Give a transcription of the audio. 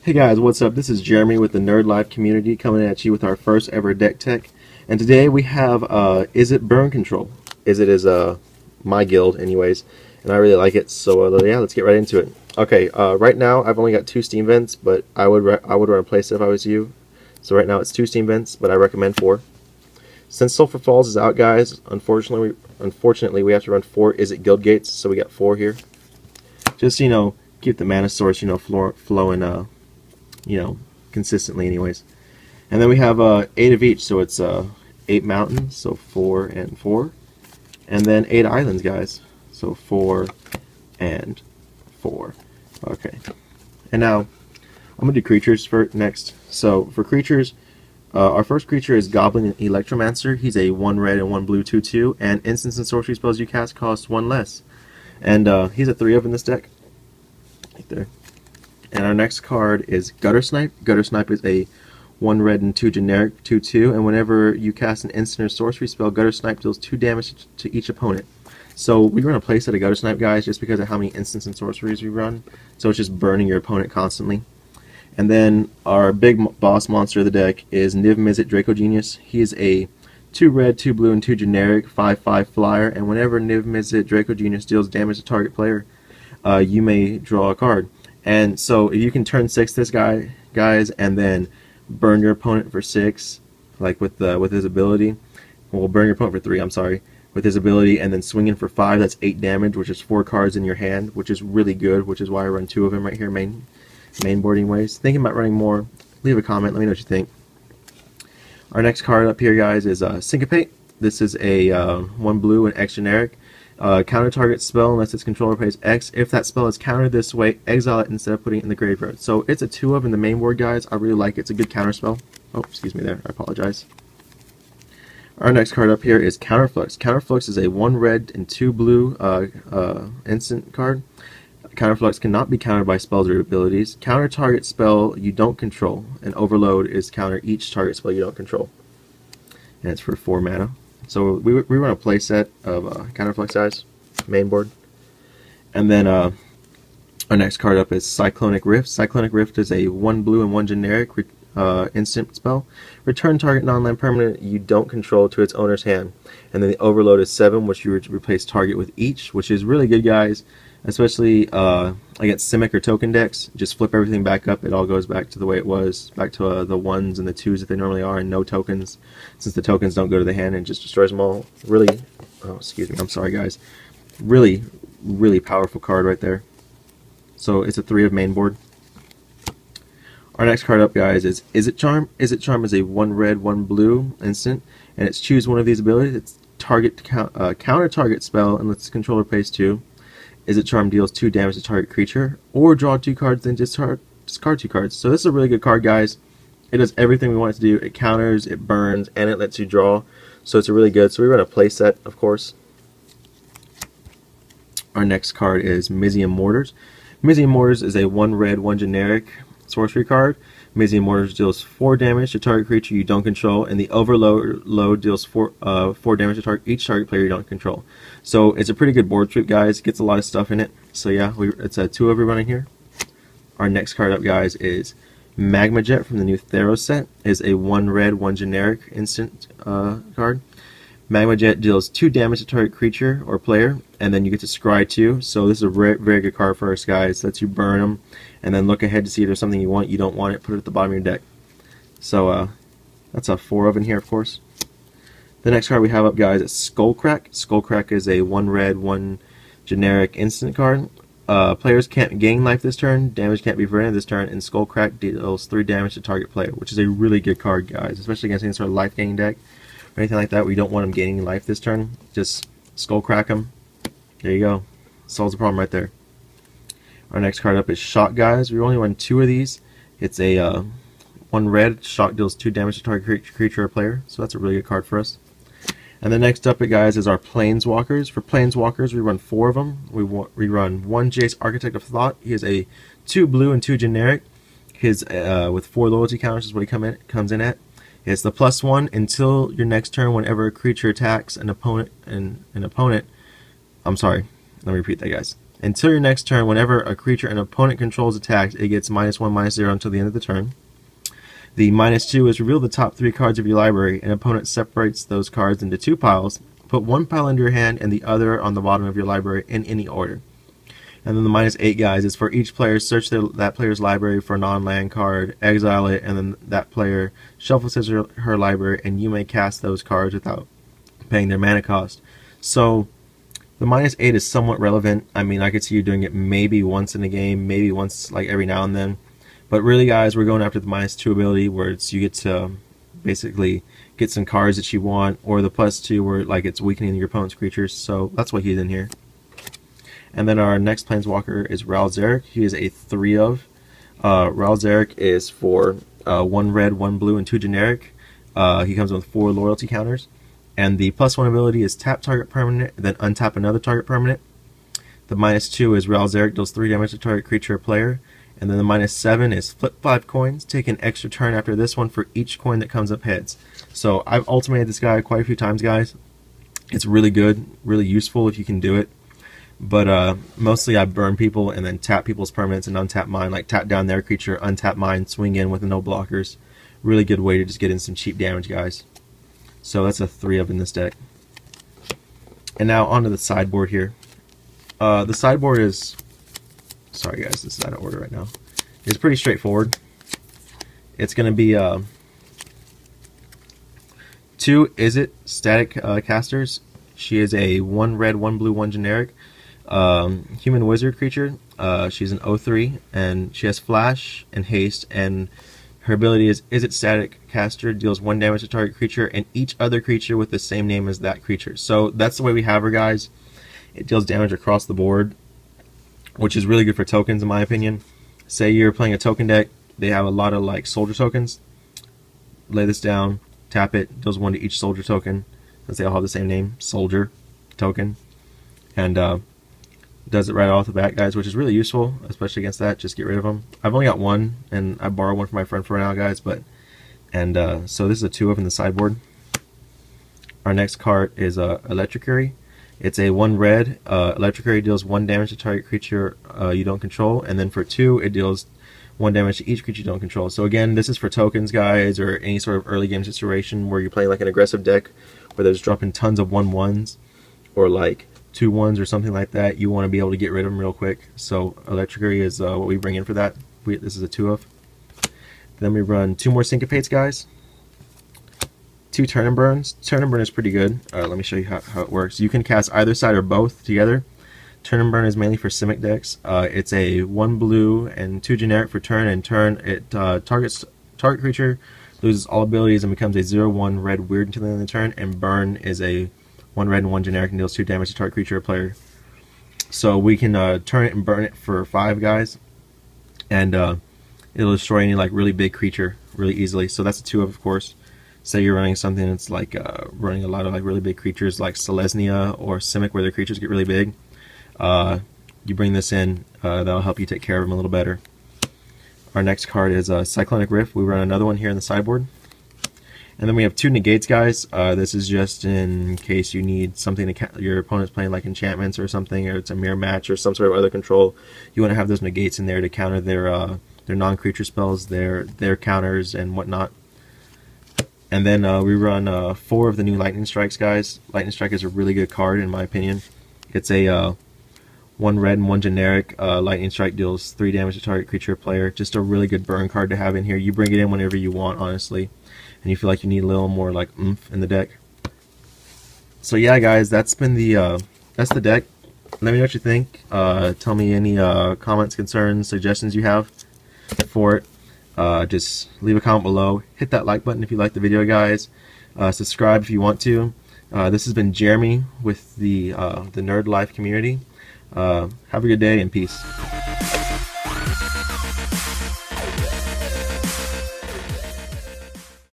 Hey guys, what's up? This is Jeremy with the Nerd Life community coming at you with our first ever deck tech. And today we have Izzet Burn Control. Izzet is my guild anyways, and I really like it, so yeah, let's get right into it. Okay, right now I've only got 2 steam vents, but I would run a playset if I was you. So right now it's 2 steam vents, but I recommend 4. Since Sulphur Falls is out, guys, unfortunately we have to run 4 Izzet Guild Gates, so we got 4 here. Just, keep the mana source, flowing consistently anyways. And then we have 8 of each, so it's 8 mountains, so 4 and 4. And then 8 islands, guys, so 4 and 4. Okay. And now, I'm going to do creatures next. So, for creatures, our first creature is Goblin Electromancer. He's a 1 red and 1 blue 2/2, and instants and sorcery spells you cast cost 1 less. And he's a 3 of in this deck. Right there. And our next card is Gutter Snipe. Gutter Snipe is a 1 red and 2 generic 2/2, and whenever you cast an instant or sorcery spell, Gutter Snipe deals 2 damage to each opponent. So we run a playset of Gutter Snipe, guys, just because of how many instants and sorceries we run. So it's just burning your opponent constantly. And then our big boss monster of the deck is Izzet Draco Genius. He is a 2 red, 2 blue, and 2 generic 5/5 flyer, and whenever Izzet Draco Genius deals damage to target player, you may draw a card. And so if you can turn 6 this guy, guys, and then burn your opponent for 6, like with his ability, well, burn your opponent for 3, I'm sorry, with his ability, and then swing in for 5, that's 8 damage, which is 4 cards in your hand, which is really good, which is why I run 2 of them right here, main boarding ways. Thinking about running more, leave a comment, let me know what you think. Our next card up here, guys, is Syncopate. This is a 1 blue and X generic. Counter target spell unless its controller pays X. If that spell is countered this way, exile it instead of putting it in the graveyard. So it's a 2 of in the main board, guys. I really like it. It's a good counter spell. Oh, excuse me there. I apologize. Our next card up here is Counterflux. Counterflux is a 1 red and 2 blue instant card. Counterflux cannot be countered by spells or abilities. Counter target spell you don't control. And Overload is counter each target spell you don't control. And it's for 4 mana. So we run a playset of Counterflux, guys, main board. And then our next card up is Cyclonic Rift. Cyclonic Rift is a 1 blue and 1 generic instant spell. Return target non-land permanent you don't control to its owner's hand. And then the Overload is 7, which you replace target with each, which is really good, guys. Especially against Simic or token decks. Just flip everything back up. It all goes back to the way it was. Back to the 1s and the 2s that they normally are, and no tokens. Since the tokens don't go to the hand and just destroys them all. Really, oh, excuse me, I'm sorry, guys. Really, really powerful card right there. So it's a 3 of main board. Our next card up, guys, is Izzet Charm. Izzet Charm is a 1 red, 1 blue instant, and it's choose one of these abilities. It's counter target spell unless its controller pays 2. Izzet Charm deals 2 damage to target creature, or draw 2 cards, then discard 2 cards. So this is a really good card, guys. It does everything we want it to do. It counters, it burns, and it lets you draw. So it's a really good. So we run a playset, of course. Our next card is Mizium Mortars. Mizium Mortars is a 1 red, 1 generic sorcery card. Mizium Mortars deals 4 damage to target creature you don't control, and the Overload deals 4 damage to each target player you don't control. So it's a pretty good board sweep, guys. It gets a lot of stuff in it. So yeah, it's a 2 of we running here. Our next card up, guys, is Magma Jet from the new Theros set. Is a 1 red, 1 generic instant card. Magma Jet deals 2 damage to target creature or player, and then you get to scry 2. So this is a very good card for us, guys. Lets you burn them, and then look ahead to see if there's something you want. You don't want it, put it at the bottom of your deck. So that's a 4 of in here, of course. The next card we have up, guys, is Skullcrack. Skullcrack is a 1 red, 1 generic instant card. Players can't gain life this turn, damage can't be prevented this turn, and Skullcrack deals 3 damage to target player, which is a really good card, guys, especially against any sort of life gaining deck or anything like that where you don't want them gaining life this turn. Just Skullcrack them. There you go. Solves the problem right there. Our next card up is Shock, guys. We only run 2 of these. It's a 1 red. Shock deals 2 damage to target creature or player, so that's a really good card for us. And the next up, guys, is our Planeswalkers. For Planeswalkers, we run 4 of them. We run 1 Jace, Architect of Thought. He is a 2 blue and 2 generic. His with 4 loyalty counters is what he comes in at. It's the +1 until your next turn. Whenever a creature attacks an opponent, I'm sorry. Let me repeat that, guys. Until your next turn, whenever a creature an opponent controls attacks, it gets -1/-0 until the end of the turn. The -2 is reveal the top 3 cards of your library. An opponent separates those cards into 2 piles. Put one pile into your hand and the other on the bottom of your library in any order. And then the -8, guys, is for each player, search that player's library for a non-land card, exile it, and then that player shuffles his or her library, and you may cast those cards without paying their mana cost. So the -8 is somewhat relevant. I mean, I could see you doing it maybe once in a game, maybe once like every now and then. But really, guys, we're going after the -2 ability, where it's you get to basically get some cards that you want, or the +2 where like it's weakening your opponent's creatures. So that's what he's in here. And then our next Planeswalker is Ral Zarek. He is a 3 of. Ral Zarek is for 1 red, 1 blue, and 2 generic. He comes with 4 loyalty counters. And the +1 ability is tap target permanent, then untap another target permanent. The -2 is Ral Zarek deals 3 damage to target creature or player. And then the -7 is flip 5 coins. Take an extra turn after this one for each coin that comes up heads. So I've ultimated this guy quite a few times, guys. It's really good, really useful if you can do it. But mostly I burn people and then tap people's permanents and untap mine, like tap down their creature, untap mine, swing in with no blockers. Really good way to just get in some cheap damage, guys. So that's a 3 of in this deck. And now onto the sideboard here. The sideboard is, sorry guys, this is out of order right now. It's pretty straightforward. It's going to be 2 Izzet static casters. She is a 1 red, 1 blue, 1 generic. Human wizard creature. She's an 0/3 and she has flash and haste, and her ability is Izzet static caster, deals 1 damage to target creature and each other creature with the same name as that creature. So that's the way we have her, guys. It deals damage across the board, which is really good for tokens in my opinion. Say you're playing a token deck, they have a lot of like soldier tokens. Lay this down, tap it, deals 1 to each soldier token, since they all have the same name, soldier token, and does it right off the bat, guys, which is really useful, especially against that. Just get rid of them. I've only got 1, and I borrowed 1 from my friend for now, guys. So this is a 2 of in the sideboard. Our next card is Electricary. It's a 1 red. Electricary deals 1 damage to target creature you don't control, and then for 2, it deals 1 damage to each creature you don't control. So again, this is for tokens, guys, or any sort of early game situation where you're playing like an aggressive deck where there's dropping tons of 1/1s or like 2/1s or something like that. You want to be able to get rid of them real quick. So Electricary is what we bring in for that. This is a 2 of. Then we run 2 more Syncopates, guys. 2 Turn and Burns. Turn and Burn is pretty good. Let me show you how it works. You can cast either side or both together. Turn and Burn is mainly for Simic decks. It's a 1 blue and 2 generic for turn, and turn it targets target creature, loses all abilities, and becomes a 0/1 red weird until the end of the turn. And Burn is a 1 red and 1 generic and deals 2 damage to target creature or player. So we can turn it and burn it for 5, guys, and it'll destroy any like really big creature really easily. So that's a 2 of course. Say you're running something that's like running a lot of like really big creatures like Selesnya or Simic, where their creatures get really big. You bring this in, that'll help you take care of them a little better. Our next card is Cyclonic Rift. We run another one here in the sideboard. And then we have 2 negates, guys. This is just in case you need something to your opponent's playing like enchantments or something, or it's a mirror match or some sort of other control. You want to have those negates in there to counter their non-creature spells, their counters and whatnot. And then we run 4 of the new Lightning Strikes, guys. Lightning Strike is a really good card in my opinion. It's a 1 red and 1 generic. Lightning Strike deals 3 damage to target creature or player. Just a really good burn card to have in here. You bring it in whenever you want, honestly, and you feel like you need a little more like oomph in the deck. So yeah, guys, that's been that's the deck. Let me know what you think. Tell me any comments, concerns, suggestions you have for it. Just leave a comment below. Hit that like button if you like the video, guys. Subscribe if you want to. This has been Jeremy with the Nerd Life community. Have a good day and peace.